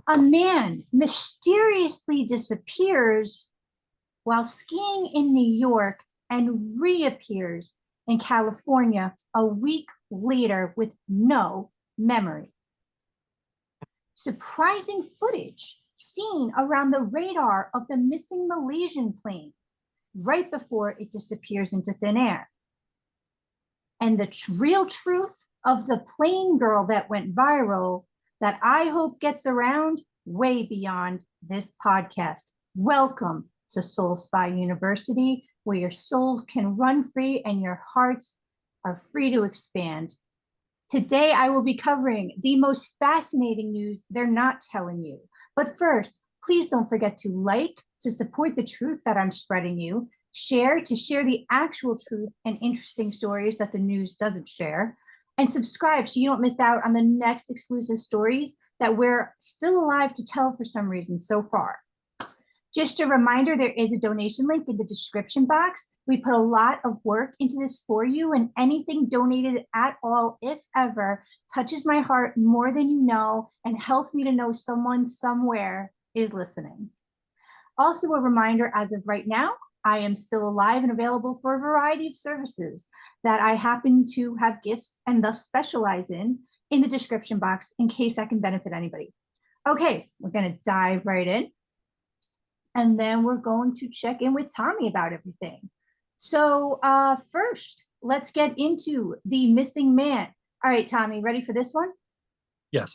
A man mysteriously disappears while skiing in New York and reappears in California a week later with no memory. Surprising footage seen around the radar of the missing Malaysian plane right before it disappears into thin air. And the real truth of the plane girl that went viral that I hope gets around way beyond this podcast. Welcome to Soul Spy University, where your souls can run free and your hearts are free to expand. Today, I will be covering the most fascinating news they're not telling you. But first, please don't forget to like to support the truth that I'm spreading you, share to share the actual truth and interesting stories that the news doesn't share, and subscribe so you don't miss out on the next exclusive stories that we're still alive to tell for some reason so far. Just a reminder, there is a donation link in the description box. We put a lot of work into this for you, and anything donated at all, if ever, touches my heart more than you know and helps me to know someone somewhere is listening. Also, a reminder, as of right now, I am still alive and available for a variety of services that I happen to have gifts and thus specialize in the description box in case I can benefit anybody. Okay, we're going to dive right in. And then we're going to check in with Tommy about everything. So first, let's get into the missing man. All right, Tommy, ready for this one? Yes.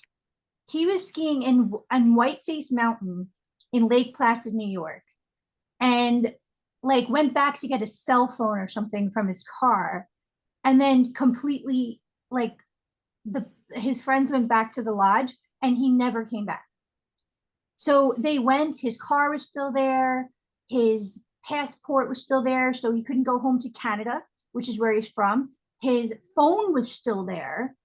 He was skiing in Whiteface Mountain in Lake Placid, New York, and like went back to get a cell phone or something from his car, and then completely his friends went back to the lodge and he never came back. So they went, his car was still there, his passport was still there, so he couldn't go home to Canada, which is where he's from. His phone was still there.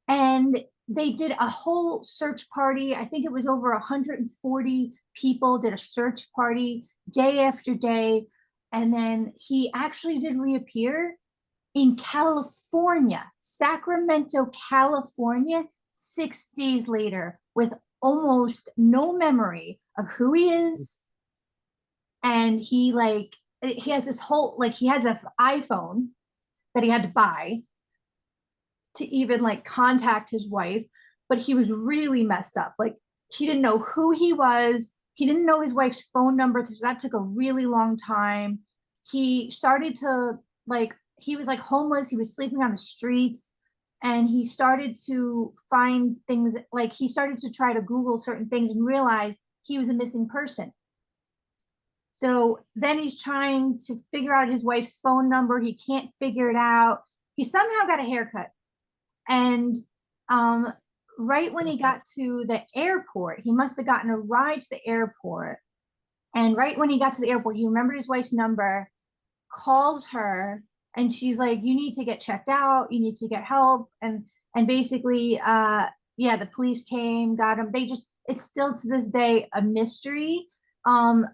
And they did a whole search party. I think it was over 140 people did a search party day after day. And then he actually did reappear in California, Sacramento, California, 6 days later with almost no memory of who he is. And he has this whole, he has an iPhone that he had to buy to even contact his wife, but he was really messed up. He didn't know who he was. He didn't know his wife's phone number. So that took a really long time. He started to he was homeless. He was sleeping on the streets. And he started to find things, he started to try to Google certain things and realize he was a missing person. So then he's trying to figure out his wife's phone number. He can't figure it out. He somehow got a haircut. And right when he got to the airport, he must have gotten a ride to the airport. And right when he got to the airport, he remembered his wife's number, calls her, and she's like, you need to get checked out, you need to get help. And basically the police came, got him. It's still to this day a mystery.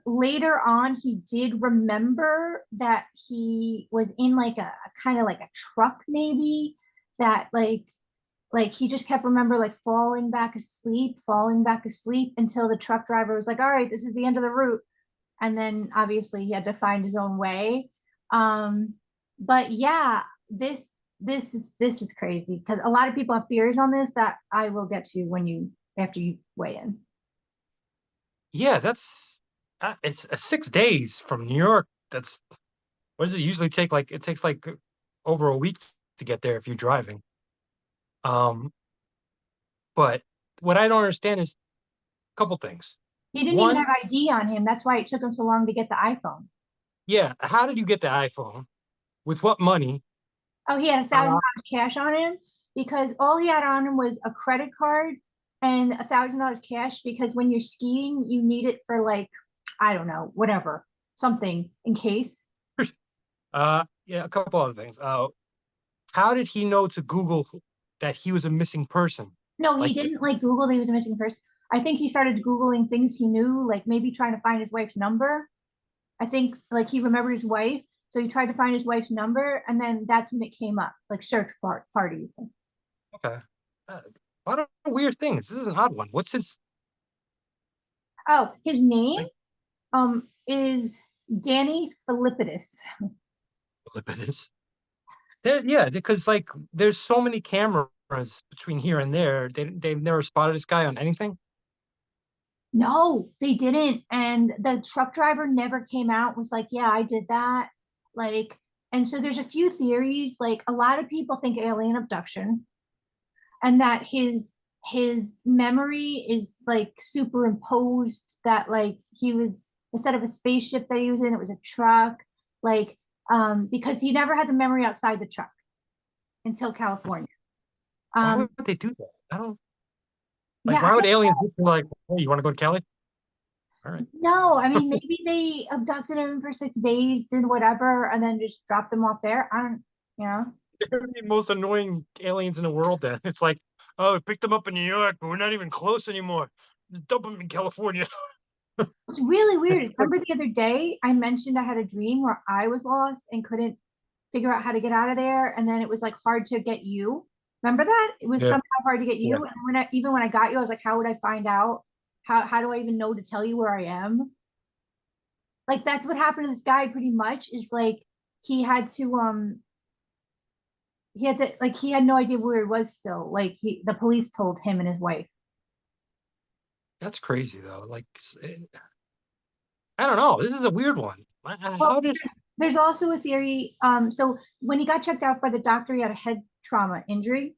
Later on, he did remember that he was in a kind of a truck, maybe, that he just kept remember falling back asleep until the truck driver was like, all right, this is the end of the route. And then obviously he had to find his own way. But yeah, this is crazy because a lot of people have theories on this that I will get to after you weigh in. Yeah, that's it's 6 days from New York. What does it usually take? It takes over a week to get there if you're driving. But what I don't understand is a couple things. He didn't even have ID on him. That's why it took him so long to get the iPhone. Yeah, how did you get the iPhone? With what money? Oh, he had $1,000 cash on him because all he had on him was a credit card and $1,000 cash because when you're skiing, you need it for I don't know, whatever, something in case. Yeah, a couple other things. How did he know to Google that he was a missing person? No, he didn't Google that he was a missing person. I think he started Googling things he knew, maybe trying to find his wife's number. I think he remembered his wife. So he tried to find his wife's number, and then that's when it came up, search party. Okay. A lot of weird things. This is an odd one. What's his Oh, his name Like is Danny Philippidis. Ellipsis. Yeah, because like there's so many cameras between here and there. They've never spotted this guy on anything. No, they didn't. And the truck driver never came out, was like, yeah, I did that. Like, and so there's a few theories. Like, a lot of people think alien abduction and that his memory is like superimposed, that like he was, instead of a spaceship that he was in, it was a truck. Like, because he never has a memory outside the truck until California. Why Um, would they do that? I don't like. yeah, I Why would don't aliens be like, hey, you want to go to Cali? All right. know. I mean, maybe they abducted him for 6 days, did whatever, and then just dropped him off there. I don't, you know. They're the most annoying aliens in the world. Then it's like, oh, we picked them up in New York, but we're not even close anymore. Just dump them in California. What's really weird is, Like, remember the other day I mentioned I had a dream where I was lost and couldn't figure out how to get out of there, and then it was like hard to get you. Remember that? It was yeah, somehow hard to get yeah. you. And when even when I got you, I was like, how would I find out? How do I even know to tell you where I am? Like that's what happened to this guy pretty much, is like he had to he had to, like, he had no idea where he was still. Like the police told him and his wife. That's crazy though. Like, I don't know. This is a weird one. Well, How did? there's also a theory. So when he got checked out by the doctor, he had a head trauma injury.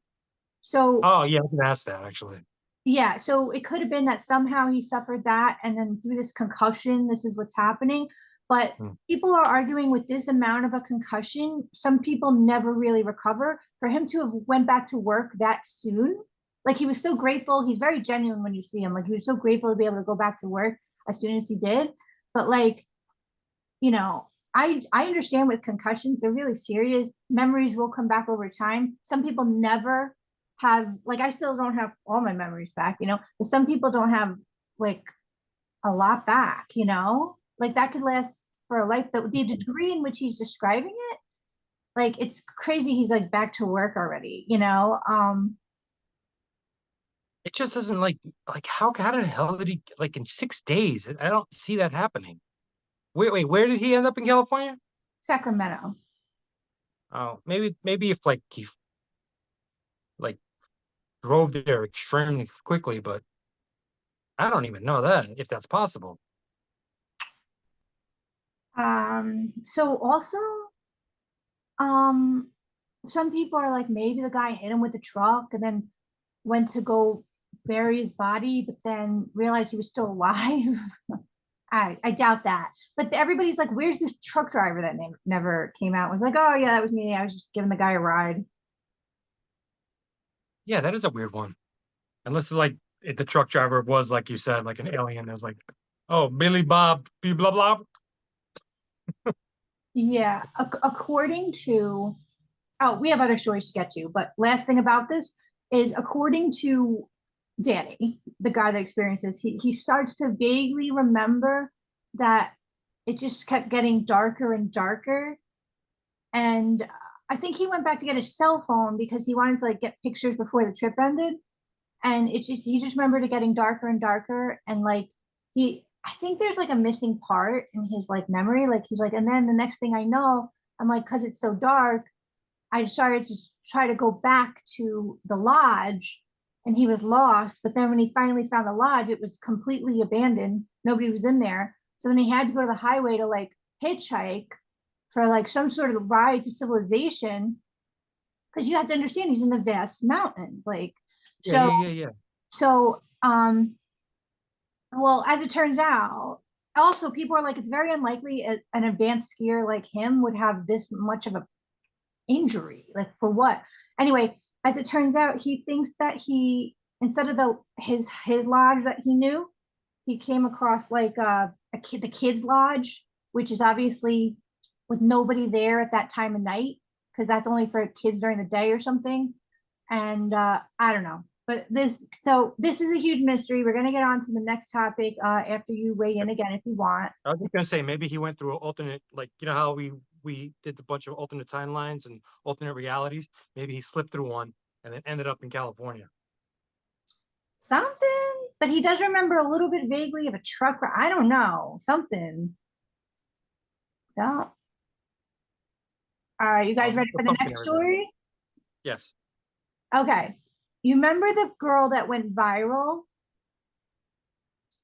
So Oh yeah, I can ask that actually. yeah, so it could have been that somehow he suffered that, and then through this concussion, this is what's happening. But Hmm. people are arguing, with this amount of a concussion, some people never really recover. For him to have went back to work that soon, like he was so grateful. He's very genuine when you see him. Like he was so grateful to be able to go back to work as soon as he did. But like, you know, I understand with concussions, they're really serious. Memories will come back over time. Some people never have, like, I still don't have all my memories back, but some people don't have like a lot back, like that could last for a life. The degree in which he's describing it, like it's crazy. He's like back to work already. It just doesn't like how the hell did he like in 6 days? I don't see that happening. Wait, where did he end up in California? Sacramento. Oh, maybe if like he like drove there extremely quickly, but I don't even know that if that's possible. So also, um some people are like, maybe the guy hit him with the truck and then went to go bury his body, but then realized he was still alive. I doubt that. But everybody's like, where's this truck driver that never came out? It was like, oh yeah, that was me. I was just giving the guy a ride. Yeah, that is a weird one. Unless like if the truck driver was like you said, like an alien. It was like, oh, Billy Bob, blah blah. Yeah. According to, oh, we have other stories to get to, but last thing about this is, according to Danny, the guy that experiences, he starts to vaguely remember that it just kept getting darker and darker. And I think he went back to get his cell phone because he wanted to like get pictures before the trip ended. And he just remembered it getting darker and darker. And like I think there's like a missing part in his like memory. Like he's like, and then the next thing I know, I'm like, because it's so dark, I started to try to go back to the lodge, and he was lost. But then when he finally found the lodge, it was completely abandoned. Nobody was in there. So then he had to go to the highway to like hitchhike for like some sort of ride to civilization, because you have to understand he's in the vast mountains. Like, Yeah, so, yeah. so, well, as it turns out, also people are like, it's very unlikely an advanced skier like him would have this much of a injury. Like for what? Anyway, as it turns out, he thinks that he, instead of his lodge that he knew, he came across like the kids lodge, which is obviously with nobody there at that time of night, because that's only for kids during the day or something. And I don't know. But this is a huge mystery. We're gonna get on to the next topic after you weigh in again if you want. I was just gonna say maybe he went through alternate, like you know how we did a bunch of alternate timelines and alternate realities. Maybe he slipped through one and then ended up in California. something, but he does remember a little bit vaguely of a truck. I don't know, something. Yeah. All right, you guys ready The for the pumpkin, next everybody. story? Yes. Okay. You remember the girl that went viral?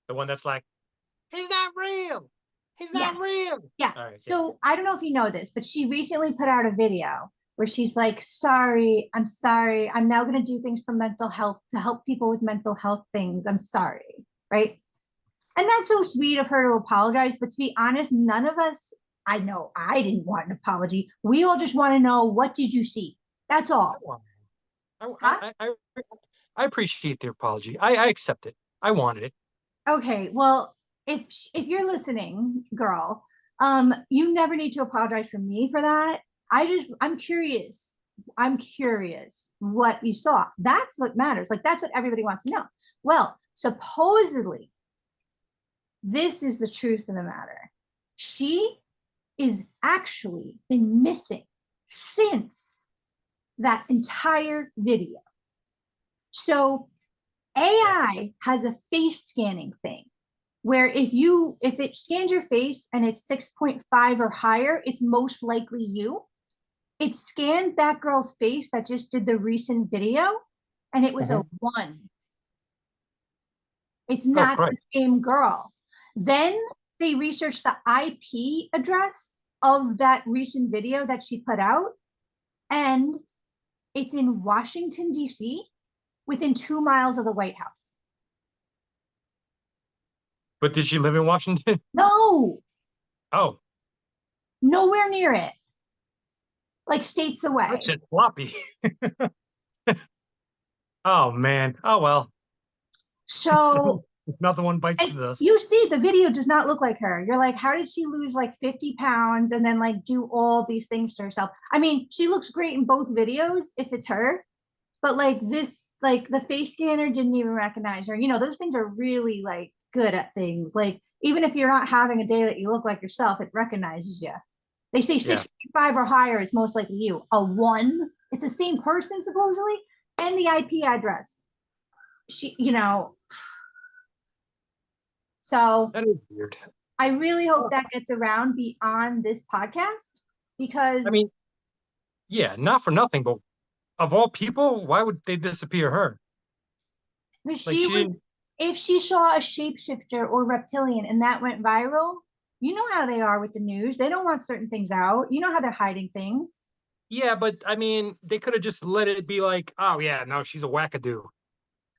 The one that's like, he's not real. He's Yeah. not real. Yeah. All right. Yeah. So I don't know if you know this, but she recently put out a video where she's like, sorry, I'm sorry. I'm now going to do things for mental health to help people with mental health things. I'm sorry. Right. And that's so sweet of her to apologize. But to be honest, none of us, I know I didn't want an apology. We all just want to know, what did you see? That's I all. want it. Huh? I appreciate the apology. I accept it. I wanted it. Okay. Well, if you're listening, girl, you never need to apologize for me for that. I'm curious. I'm curious what you saw. That's what matters. Like that's what everybody wants to know. Well, supposedly, this is the truth of the matter. She is actually been missing since that entire video. So Yeah. AI has a face scanning thing where if it scans your face and it's 6.5 or higher, it's most likely you. It scanned that girl's face that just did the recent video and it was a Mhm. 1. It's Oh, not the Christ. same girl. Then they researched the IP address of that recent video that she put out, and it's in Washington, D.C., within 2 miles of the White House. But did she live in Washington? No, Oh, nowhere near it, like states that away. shit's floppy. Oh man. Oh well. So Another one bites and the dust. you see the video does not look like her. You're like, how did she lose like 50 pounds and then like do all these things to herself? I mean, she looks great in both videos if it's her, but like this, like the face scanner didn't even recognize her. Those things are really like good at things. Like even if you're not having a day that you look like yourself, it recognizes you. They say Yeah. 6.5 or higher, it's most likely you. A 1, it's the same person supposedly, and the IP address. So That is weird. I really hope Oh, that gets around beyond this podcast I mean, because yeah, not for nothing, but of all people, why would they disappear her? Like she she was, didn't. if she saw a shapeshifter or reptilian and that went viral, you know how they are with the news. They don't want certain things out. You know how they're hiding things. Yeah, but I mean, they could have just let it be like, oh yeah, no, she's a wackadoo.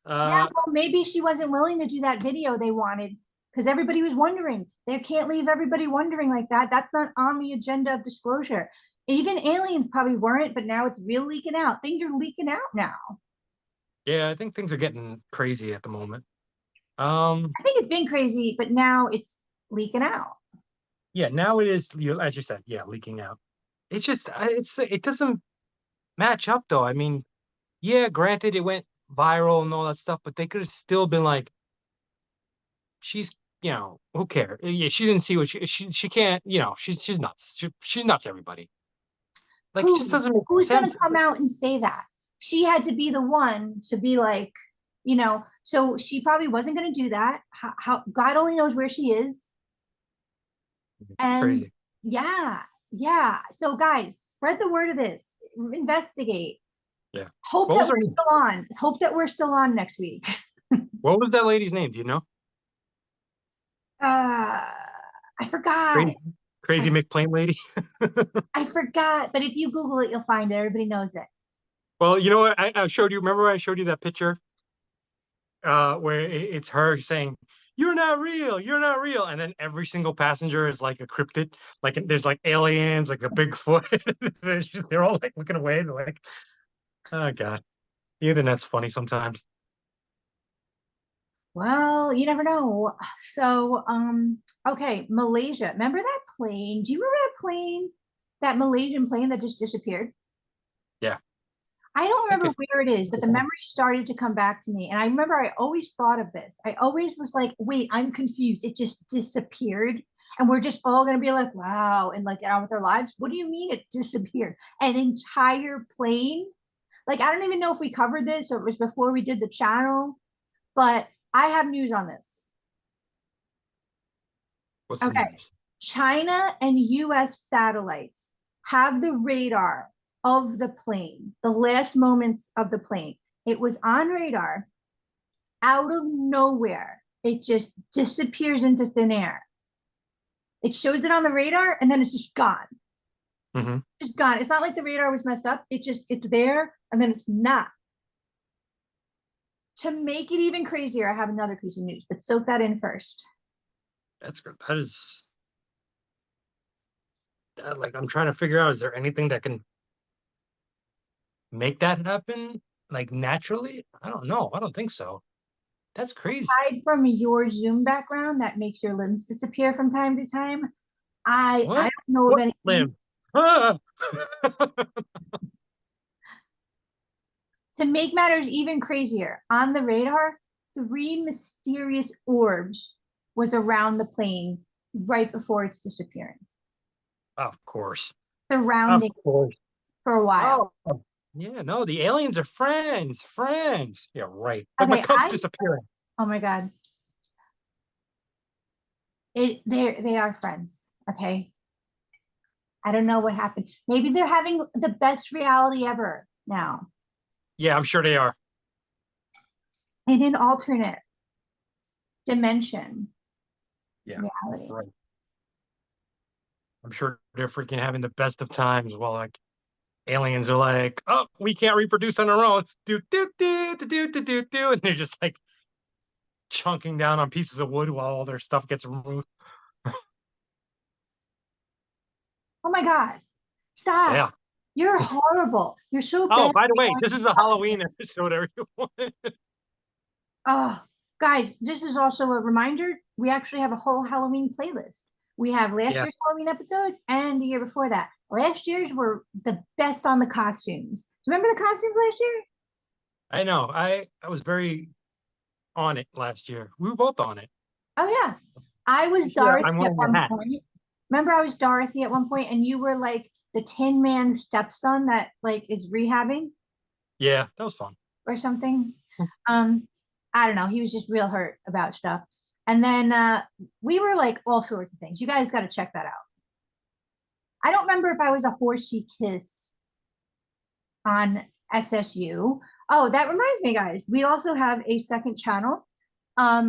Yeah, Uh, well, maybe she wasn't willing to do that video they wanted because everybody was wondering. They can't leave everybody wondering like that. That's not on the agenda of disclosure. Even aliens probably weren't, but now it's real leaking out. Things are leaking out now. yeah, I think things are getting crazy at the moment. Um, I think it's been crazy, but now it's leaking out. yeah, now it is, as you said, yeah, leaking out. It doesn't match up though. I mean, yeah, granted, it went viral and all that stuff, but they could have still been like, she's, who cares? Yeah, she didn't see what she can't, she's nuts. She's nuts, everybody. Like, it just Who doesn't make who's going sense. to come out and say that? She had to be the one to be like, so she probably wasn't going to do that. How God only knows where she is. It's And crazy. yeah, yeah. So guys, spread the word of this. Investigate. Yeah. Hope What that was her we're name? still on. Hope that we're still on next week. What was that lady's name? Do you know? Uh, I forgot. Crazy, crazy I, McPlane lady. I forgot. But if you Google it, you'll find it. Everybody knows it. Well, you know what? I showed you. Remember I showed you that picture where it's her saying, "You're not real. You're not real," and then every single passenger is like a cryptid. Like there's like aliens, like a Bigfoot. They're all like looking away. They're like, "Oh God." The internet's funny sometimes. Well, you never know. So, okay, Malaysia. Remember that plane? Do you remember that plane? That Malaysian plane that just disappeared? Yeah, I don't I think remember where it is, but the it's memory started to come back to me. And I remember I always thought of this. I always was like, wait, I'm confused. It just disappeared. And we're just all going to be like, wow, and like get on with our lives. What do you mean it disappeared? An entire plane? Like, I don't even know if we covered this or it was before we did the channel. But I have news on this. What's the Okay. news? China and US satellites have the radar of the plane, the last moments of the plane. It was on radar out of nowhere. It just disappears into thin air. It shows it on the radar and then it's just gone. Mm-hmm. It's gone. It's not like the radar was messed up. It's there and then it's not. To make it even crazier, I have another piece of news, but soak that in first. That's good. That is like I'm trying to figure out, is there anything that can make that happen like naturally? I don't know. I don't think so. That's crazy. Aside from your Zoom background that makes your limbs disappear from time to time, I What? don't know of What anything. limb? Ah! To make matters even crazier, on the radar, three mysterious orbs was around the plane right before its disappearance, Of course. Of surrounding course. for a while. Oh, yeah, no, the aliens are friends. Friends. Yeah, right. Like my Okay, Cubs disappearing. oh my god, they are friends. Okay, I don't know what happened. Maybe they're having the best reality ever now Yeah, I'm sure they are. in an alternate dimension Yeah, reality. right. I'm sure they're freaking having the best of times while like aliens are like, oh, we can't reproduce on our own. Do do do do do do do do, and they're just like chunking down on pieces of wood while all their stuff gets removed. Oh my god, stop! Yeah. You're horrible. You're so Oh, bad. by the way, this is a Halloween episode, everyone. Oh, guys, this is also a reminder. We actually have a whole Halloween playlist. We have last Yeah, year's Halloween episodes and the year before that. Last year's were the best on the costumes. Remember the costumes last year? I know. I was very on it last year. We were both on it. Oh yeah. I was Yeah, I'm Dorothy at wearing a one hat. point. Remember I was Dorothy at one point and you were like the Tin Man stepson that like is rehabbing Yeah, that was fun. or something. Um, I don't know. He was just real hurt about stuff. And then we were like all sorts of things. You guys got to check that out. I don't remember if I was a horsey kiss on SSU. Oh, that reminds me, guys. We also have a second channel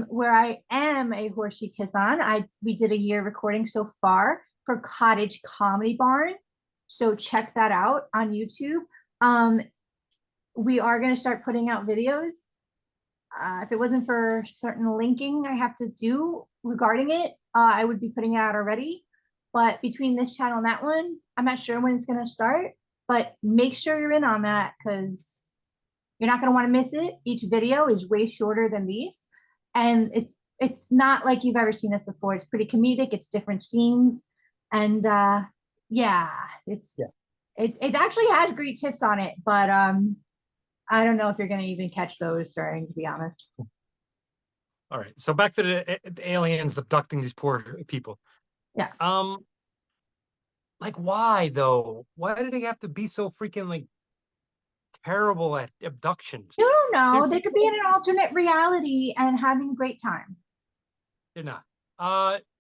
where I am a horsey kiss on. We did a year recording so far for Cottage Comedy Barn. So check that out on YouTube. Um, we are going to start putting out videos. If it wasn't for certain linking I have to do regarding it, I would be putting it out already. But between this channel and that one, I'm not sure when it's going to start, but make sure you're in on that because you're not going to want to miss it. Each video is way shorter than these. And it's not like you've ever seen us before. It's pretty comedic. It's different scenes. And yeah, Yeah. it actually has great tips on it, but I don't know if you're going to even catch those during, to be honest. All right. So back to the aliens abducting these poor people. Yeah. Like why though? Why do they have to be so freaking like terrible at abductions? You don't They're know. They could be in an alternate reality and having a great time. they're not.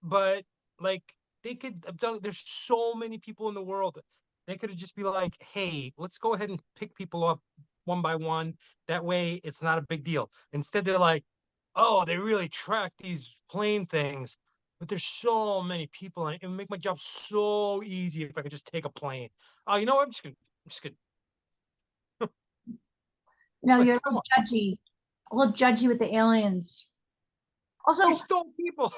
But like they could abduct. There's so many people in the world. They could just be like, hey, let's go ahead and pick people up one by one. That way, it's not a big deal. Instead, they're like, oh, they really track these plane things. But there's so many people, and it would make my job so easy if I could just take a plane. Oh, you know what? I'm just gonna. No, Like, you're a come little on, judgy, a little judgy with the aliens. they Also, stole people.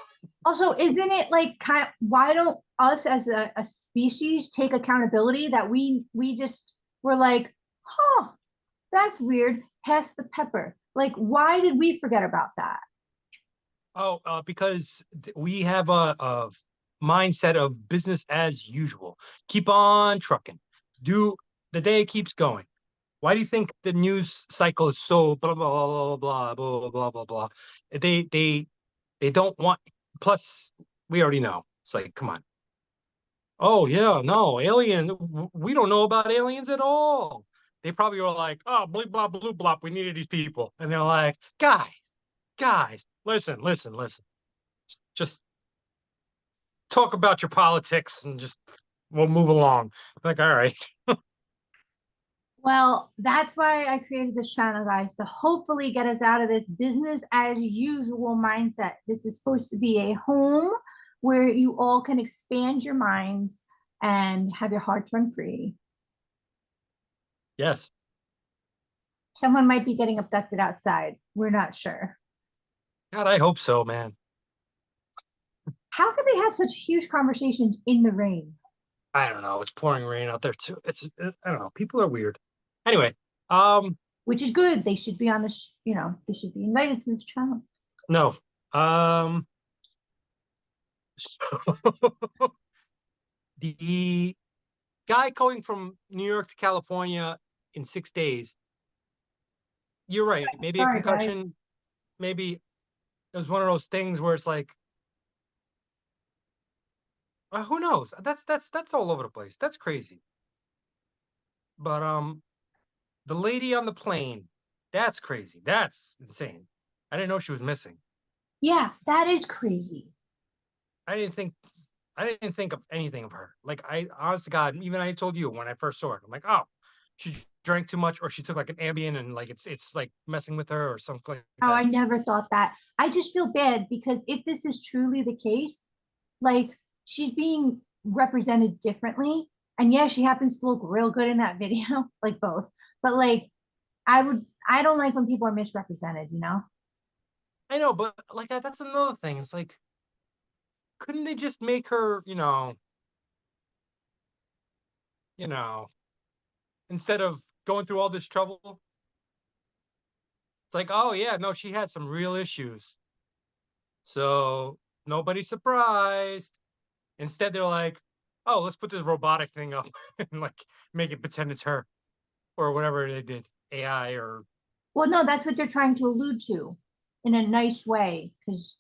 also, isn't it like why don't us as a species take accountability that we just were like, huh, that's weird. Pass the pepper. Like, why did we forget about that? Oh, because we have a mindset of business as usual. Keep on trucking. Do the day keeps going. Why do you think the news cycle is so blah blah blah blah blah blah blah blah blah? They they they don't want. Plus, we already know. It's like, come on. Oh yeah, no alien. We don't know about aliens at all. They probably were like, oh, blah blah blue blah. We needed these people, and they're like, guys. guys, listen. Just talk about your politics and just we'll move along. Like, all right. Well, that's why I created this channel, guys, to hopefully get us out of this business as usual mindset. This is supposed to be a home where you all can expand your minds and have your hearts run free. Yes. Someone might be getting abducted outside. We're not sure. God, I hope so, man. How could they have such huge conversations in the rain? I don't know. It's pouring rain out there too. I don't know. People are weird. Anyway, Which is good. They should be on this, they should be invited to this channel. no. The guy going from New York to California in 6 days. You're right. Maybe a Sorry, guys. concussion. Maybe it was one of those things where it's like, who knows? That's all over the place. That's crazy. But the lady on the plane, that's crazy. That's insane. I didn't know she was missing. Yeah, that is crazy. I didn't think of anything of her. Like, I honest to God, even I told you when I first saw it, I'm like, oh, she drank too much, or she took like an Ambien and like it's like messing with her or something like Oh, I that. never thought that. I just feel bad because if this is truly the case, like she's being represented differently. And yeah, she happens to look real good in that video, like both. But like I don't like when people are misrepresented, you know? I know, but like that's another thing. It's like, couldn't they just make her, you know, instead of going through all this trouble? It's like, oh yeah, no, she had some real issues. So nobody's surprised. Instead, they're like, oh, let's put this robotic thing up and like make it pretend it's her or whatever they did, AI or Well, no, that's what they're trying to allude to in a nice way, because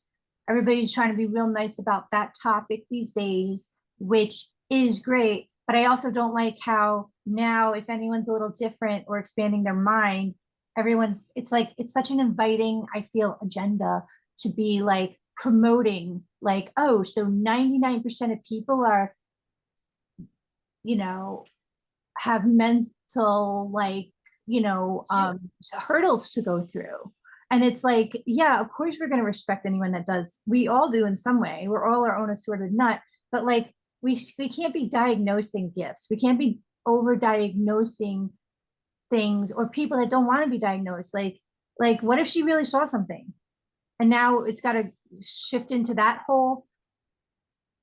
everybody's trying to be real nice about that topic these days, which is great. But I also don't like how now, if anyone's a little different or expanding their mind, it's like, it's such an inviting, I feel, agenda to be like promoting, like, oh, so 99% of people are, you know, have mental like yeah. hurdles to go through. And it's like, yeah, of course we're going to respect anyone that does. We all do in some way. We're all our own assorted nut. But like we can't be diagnosing gifts. We can't be over diagnosing things or people that don't want to be diagnosed. Like what if she really saw something and now it's got to shift into that whole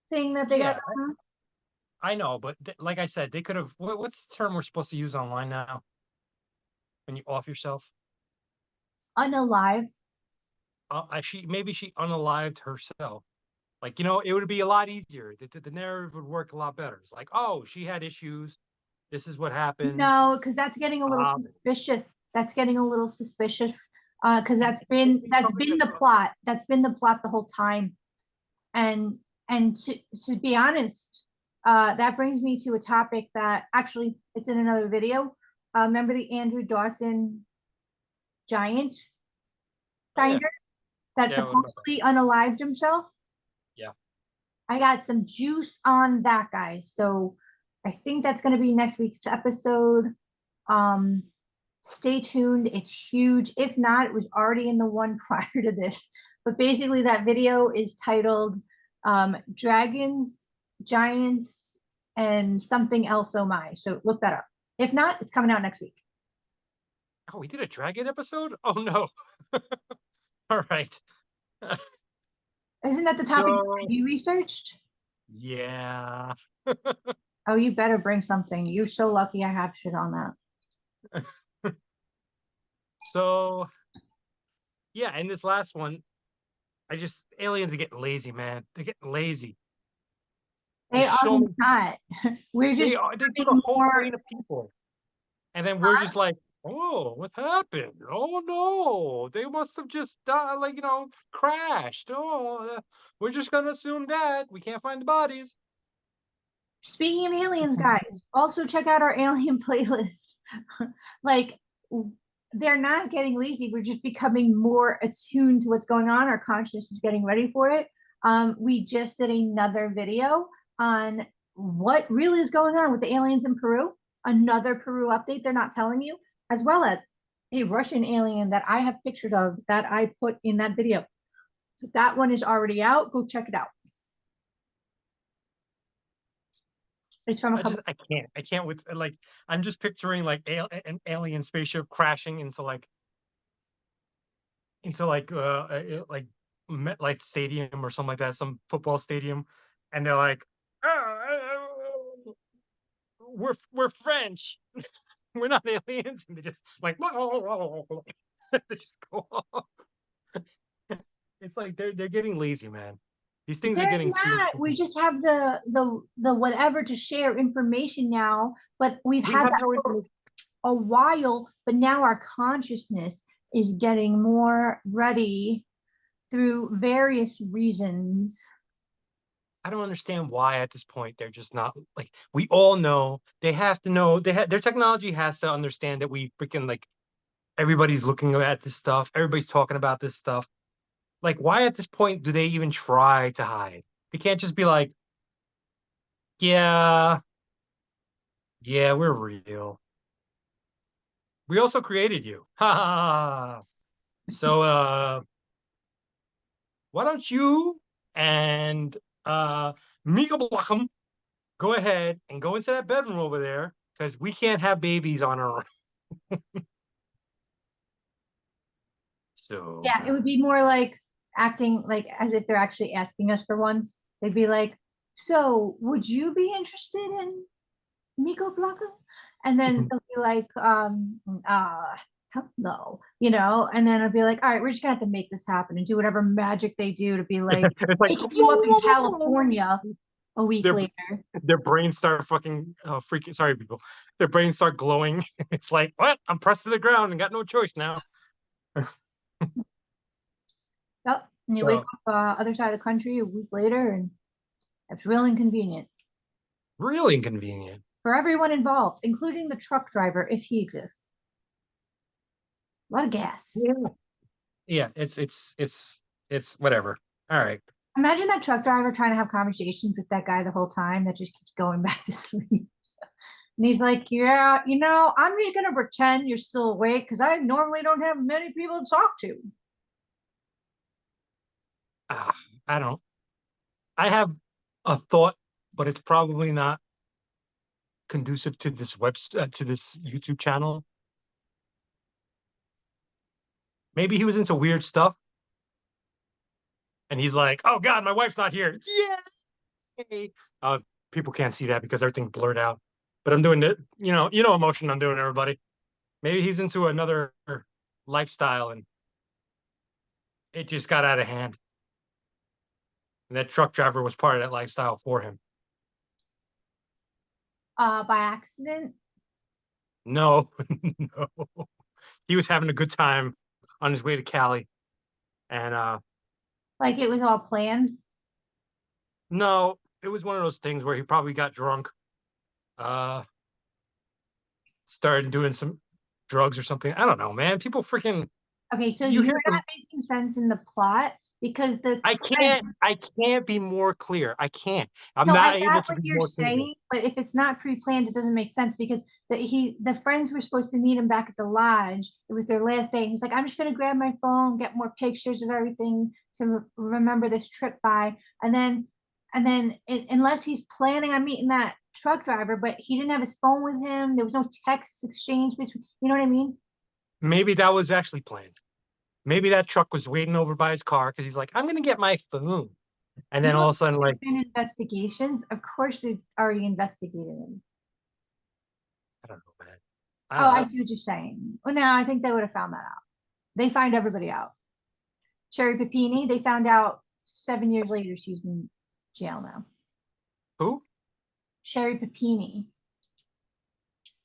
thing that they got Yeah, going on? I know, but like I said, they could have. What's the term we're supposed to use online now when you off yourself? Unalive. Maybe she unalived herself. Like, it would be a lot easier. The narrative would work a lot better. It's like, oh, she had issues. This is what happened. No, because that's getting a little Um, suspicious. That's getting a little suspicious. Because that's maybe been that's somebody been that the plot. That's been the plot the whole time. And to be honest, that brings me to a topic that actually it's in another video. Remember the Andrew Dawson giant oh yeah, finder that yeah, what about that? supposedly unalived himself? Yeah. I got some juice on that guy. So I think that's going to be next week's episode. Um, Stay tuned. It's huge. If not, it was already in the one prior to this. But basically, that video is titled Dragons, Giants, and something else. Oh my. So look that up. If not, it's coming out next week. Oh, we did a dragon episode? Oh no. All right. Isn't that the topic So you researched? yeah. Oh, you better bring something. You're so lucky I have shit on that. So yeah, and this last one, aliens are getting lazy, man. They're getting lazy. They There's are so many. not. We're They just are. They took a having whole more. plane of people, and then we're just like, oh, what happened? Oh no, they must have just died, like crashed. Oh, we're just gonna assume that we can't find the bodies. Speaking of aliens, guys, also check out our alien playlist. Like they're not getting lazy. We're just becoming more attuned to what's going on. Our consciousness is getting ready for it. We just did another video on what really is going on with the aliens in Peru. Another Peru update they're not telling you, as well as a Russian alien that I have pictures of that I put in that video. So that one is already out. Go check it out. It's from a couple. I can't with like I'm just picturing like an alien spaceship crashing into like MetLife Stadium or something like that, some football stadium, and they're like, oh, we're French, we're not aliens, and they just like they just go off. It's like they're getting lazy, man. These things are They're getting too. not. We just have the whatever to share information now, but we've We had have that no for information. a while, but now our consciousness is getting more ready through various reasons. I don't understand why at this point they're just not like we all know they have to know their technology has to understand that we freaking like everybody's looking at this stuff, everybody's talking about this stuff. Like why at this point do they even try to hide? They can't just be like, yeah, yeah, we're real. We also created you. Ha ha ha. Ha. So why don't you and Mika Blackham go ahead and go into that bedroom over there because we can't have babies on our own. So Yeah, it would be more like acting like as if they're actually asking us for once. They'd be like, "So, would you be interested in Miko Blanco?" And then they'll be like, hello, and then I'll be like, all right, we're just gonna have to make this happen and do whatever magic they do to be like, it's like waking you up in California a week their later. their brains start fucking freaking sorry people. Their brains start glowing. It's like, what? I'm pressed to the ground and got no choice now. Yep. And you wake So up other side of the country a week later, and that's real inconvenient really inconvenient. for everyone involved, including the truck driver if he exists. A lot of gas. Yeah. Yeah, it's whatever. All right. Imagine that truck driver trying to have conversations with that guy the whole time that just keeps going back to sleep. And he's like, yeah, I'm just going to pretend you're still awake because I normally don't have many people to talk to. Uh, I don't. I have a thought, but it's probably not conducive to this to this YouTube channel. Maybe he was into weird stuff, and he's like, "Oh God, my wife's not here." Yay! People can't see that because everything's blurred out. But I'm doing it. Emotion I'm doing, everybody. Maybe he's into another lifestyle, and it just got out of hand. And that truck driver was part of that lifestyle for him. By accident. No, no. He was having a good time on his way to Cali. And Like it was all planned. no, it was one of those things where he probably got drunk, uh, started doing some drugs or something. I don't know, man. People freaking Okay, so you you're hear them. not making sense in the plot because the I can't. friends. I can't be more clear. I can't. I'm No, I not able got to what be you're more clear. saying, but if it's not pre-planned, it doesn't make sense because the friends were supposed to meet him back at the lodge. It was their last day. And he's like, I'm just gonna grab my phone, get more pictures of everything to remember this trip by. And then unless he's planning on meeting that truck driver, but he didn't have his phone with him, there was no text exchange between. You know what I mean? Maybe that was actually planned. Maybe that truck was waiting over by his car because he's like, I'm gonna get my phone. And You then know, all of a sudden, there's like, been investigations. Of course, they already investigated him. I don't know, man. I Oh, don't I know. see what you're saying. Well, no, I think they would have found that out. They find everybody out. Sherry Papini, they found out 7 years later she's in jail now. Who? Sherry Papini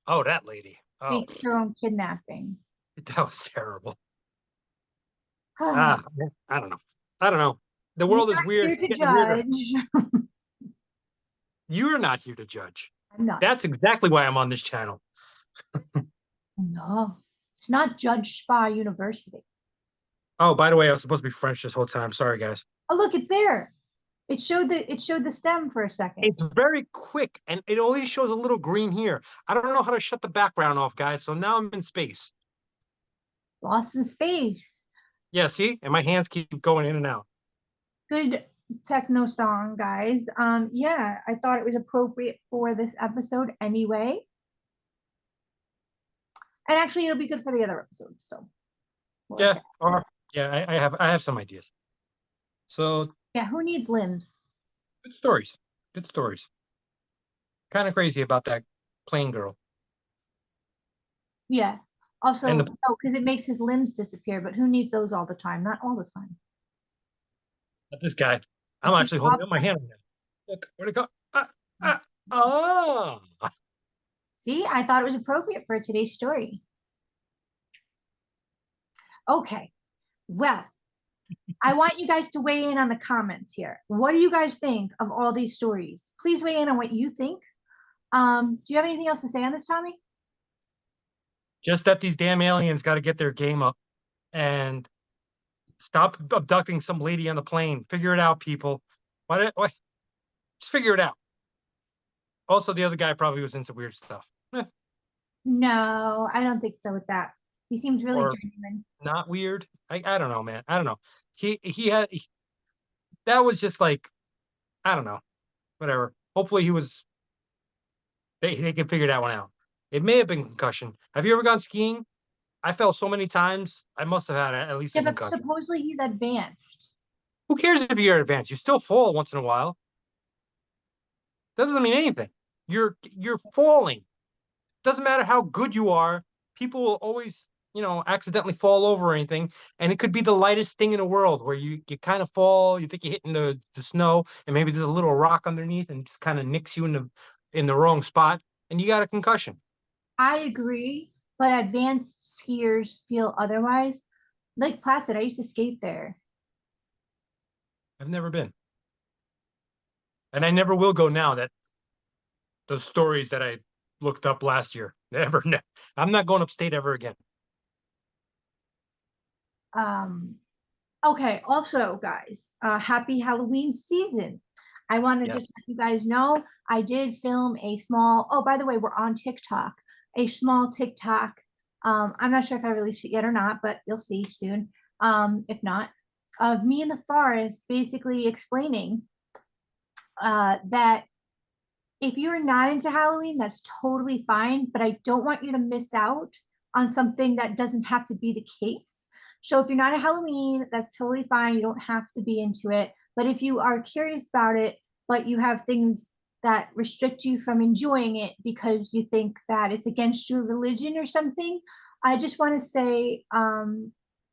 Oh, that lady. Oh, faked her own kidnapping. that was terrible. You're Ah, I don't know. I don't know. The not world is weird. here It's to getting weirder. judge. You're not here to judge. I'm not. That's exactly why I'm on this channel. No. It's not Judge Spa University. Oh, by the way, I was supposed to be French this whole time. Sorry, guys. Oh, look, it's there. It showed the stem for a second. It's very quick, and it only shows a little green here. I don't know how to shut the background off, guys. So now I'm in space. Lost in space. Yeah, see? And my hands keep going in and out. Good techno song, guys. Yeah, I thought it was appropriate for this episode anyway. And actually it'll be good for the other episodes, so Yeah, or yeah, I have some ideas. So yeah, who needs limbs? good stories. Good stories. Kind of crazy about that plane girl. Yeah. Also, And no, because it makes his limbs disappear, but who needs those all the time? Not all the time. this guy. I'm Like actually holding up my hand right now. Look, where'd it go? Ah. See, I thought it was appropriate for today's story. Okay. Well, I want you guys to weigh in on the comments here. What do you guys think of all these stories? Please weigh in on what you think. Do you have anything else to say on this, Tommy? Just that these damn aliens got to get their game up and stop abducting some lady on the plane. Figure it out, people. What? Just figure it out. Also, the other guy probably was into weird stuff. No, I don't think so with that. He seems really Or genuine. not weird. I don't know, man. I don't know. That was just like, I don't know. Whatever. Hopefully they can figure that one out. It may have been concussion. Have you ever gone skiing? I fell so many times. I must have had at least a Yeah, but concussion. supposedly he's advanced. Who cares if you're advanced? You still fall once in a while. That doesn't mean anything. You're falling. Doesn't matter how good you are. People will always, accidentally fall over or anything. And it could be the lightest thing in the world where you kind of fall, you think you're hitting the snow, and maybe there's a little rock underneath and just kind of nicks you in the wrong spot, and you got a concussion. I agree, but advanced skiers feel otherwise. Lake Placid, I used to skate there. I've never been. And I never will go now that those stories that I looked up last year. Never. I'm not going upstate ever again. Um, okay, also, guys, happy Halloween season. I want to Yes. just let you guys know I did film a small, oh, by the way, we're on TikTok, a small TikTok. I'm not sure if I released it yet or not, but you'll see soon. If not, of me in the forest basically explaining that if you're not into Halloween, that's totally fine, but I don't want you to miss out on something that doesn't have to be the case. So if you're not a Halloween, that's totally fine. You don't have to be into it. But if you are curious about it, but you have things that restrict you from enjoying it because you think that it's against your religion or something, I just want to say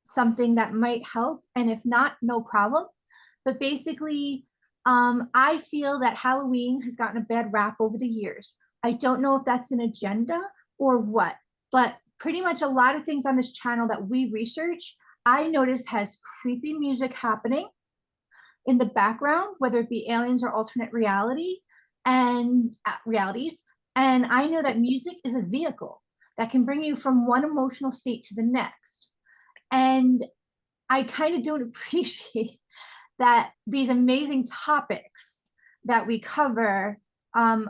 something that might help. And if not, no problem. But basically, I feel that Halloween has gotten a bad rap over the years. I don't know if that's an agenda or what, but pretty much a lot of things on this channel that we research, I notice has creepy music happening in the background, whether it be aliens or alternate reality and realities. And I know that music is a vehicle that can bring you from one emotional state to the next. And I kind of don't appreciate that these amazing topics that we cover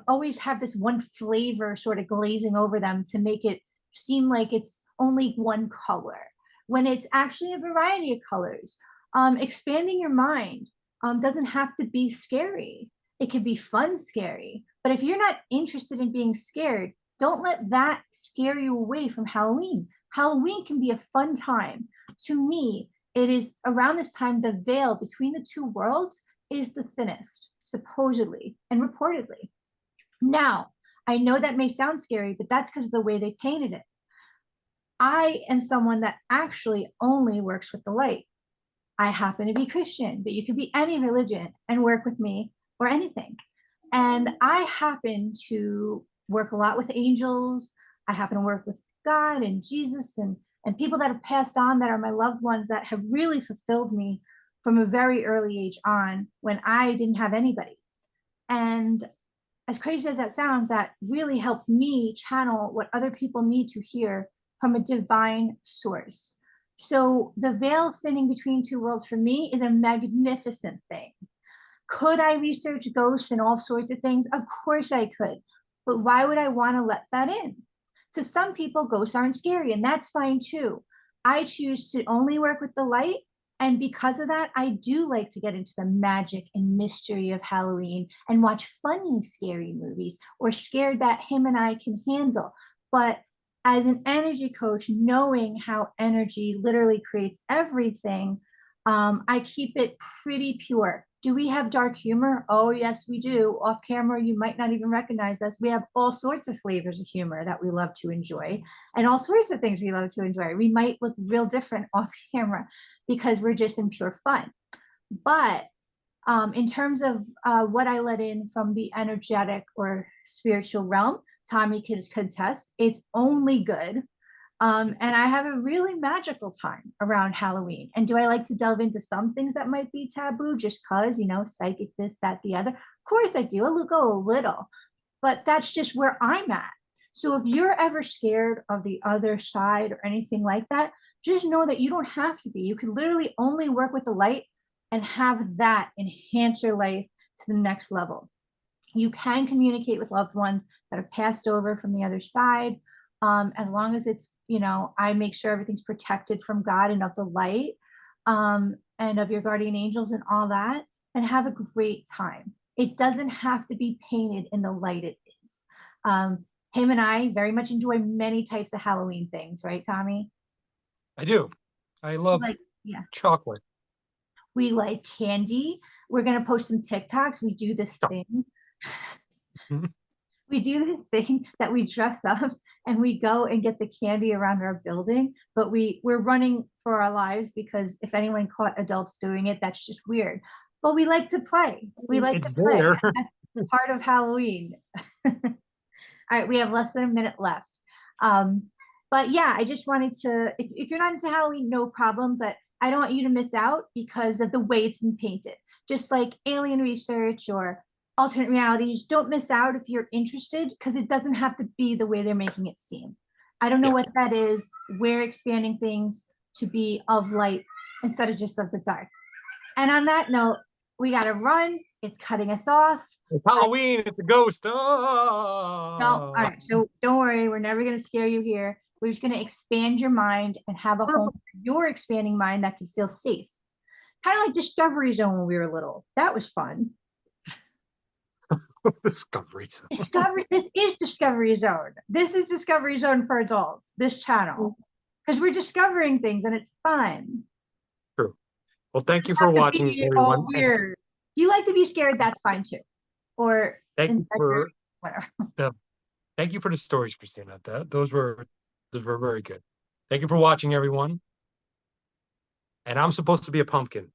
always have this one flavor sort of glazing over them to make it seem like it's only one color when it's actually a variety of colors. Expanding your mind doesn't have to be scary. It could be fun scary. But if you're not interested in being scared, don't let that scare you away from Halloween. Halloween can be a fun time. To me, it is around this time the veil between the two worlds is the thinnest, supposedly and reportedly. Now, I know that may sound scary, but that's because of the way they painted it. I am someone that actually only works with the light. I happen to be Christian, but you could be any religion and work with me or anything. And I happen to work a lot with angels. I happen to work with God and Jesus and people that have passed on that are my loved ones that have really fulfilled me from a very early age on when I didn't have anybody. And as crazy as that sounds, that really helps me channel what other people need to hear from a divine source. So the veil thinning between two worlds for me is a magnificent thing. Could I research ghosts and all sorts of things? Of course I could. But why would I want to let that in? To some people, ghosts aren't scary, and that's fine too. I choose to only work with the light. And because of that, I do like to get into the magic and mystery of Halloween and watch funny, scary movies or scared that him and I can handle. But as an energy coach, knowing how energy literally creates everything, I keep it pretty pure. Do we have dark humor? Oh, yes, we do. Off camera, you might not even recognize us. We have all sorts of flavors of humor that we love to enjoy and all sorts of things we love to enjoy. We might look real different off camera because we're just in pure fun. But in terms of what I let in from the energetic or spiritual realm, Tommy can contest, it's only good. And I have a really magical time around Halloween. And do I like to delve into some things that might be taboo just because, you know, psychic, this, that, the other? Of course I do. I'll go a little, but that's just where I'm at. So if you're ever scared of the other side or anything like that, just know that you don't have to be. You can literally only work with the light and have that enhance your life to the next level. You can communicate with loved ones that have passed over from the other side. As long as it's, you know, I make sure everything's protected from God and of the light, and of your guardian angels and all that, and have a great time. It doesn't have to be painted in the light it is. Him and I very much enjoy many types of Halloween things, right, Tommy? I do. I love Like, yeah, chocolate. we like candy. We're gonna post some TikToks. We do this thing. We do this thing that we dress up and we go and get the candy around our building, but we're running for our lives because if anyone caught adults doing it, that's just weird. But we like to play. We like to It's play. there. That's part of Halloween. All right, we have less than a minute left. But yeah, I just wanted to, if you're not into Halloween, no problem, but I don't want you to miss out because of the way it's been painted. Just like alien research or alternate realities, don't miss out if you're interested because it doesn't have to be the way they're making it seem. I don't know Yeah. what that is. We're expanding things to be of light instead of just of the dark. And on that note, we got to run. It's cutting us off. It's Halloween. It's a ghost. No, Oh. all right. So don't worry. We're never going to scare you here. We're just going to expand your mind and have a home for your expanding mind that can feel safe. Kind of like Discovery Zone when we were little. That was fun. Discovery Zone. Discovery. This is Discovery Zone. This is Discovery Zone for adults. This channel, because we're discovering things and it's fun. True. Well, thank you for watching, everyone. Weird. Do you like to be scared? That's fine too. Or Thank you for whatever. Thank you for the stories, Christina. Those were very good. Thank you for watching, everyone. And I'm supposed to be a pumpkin.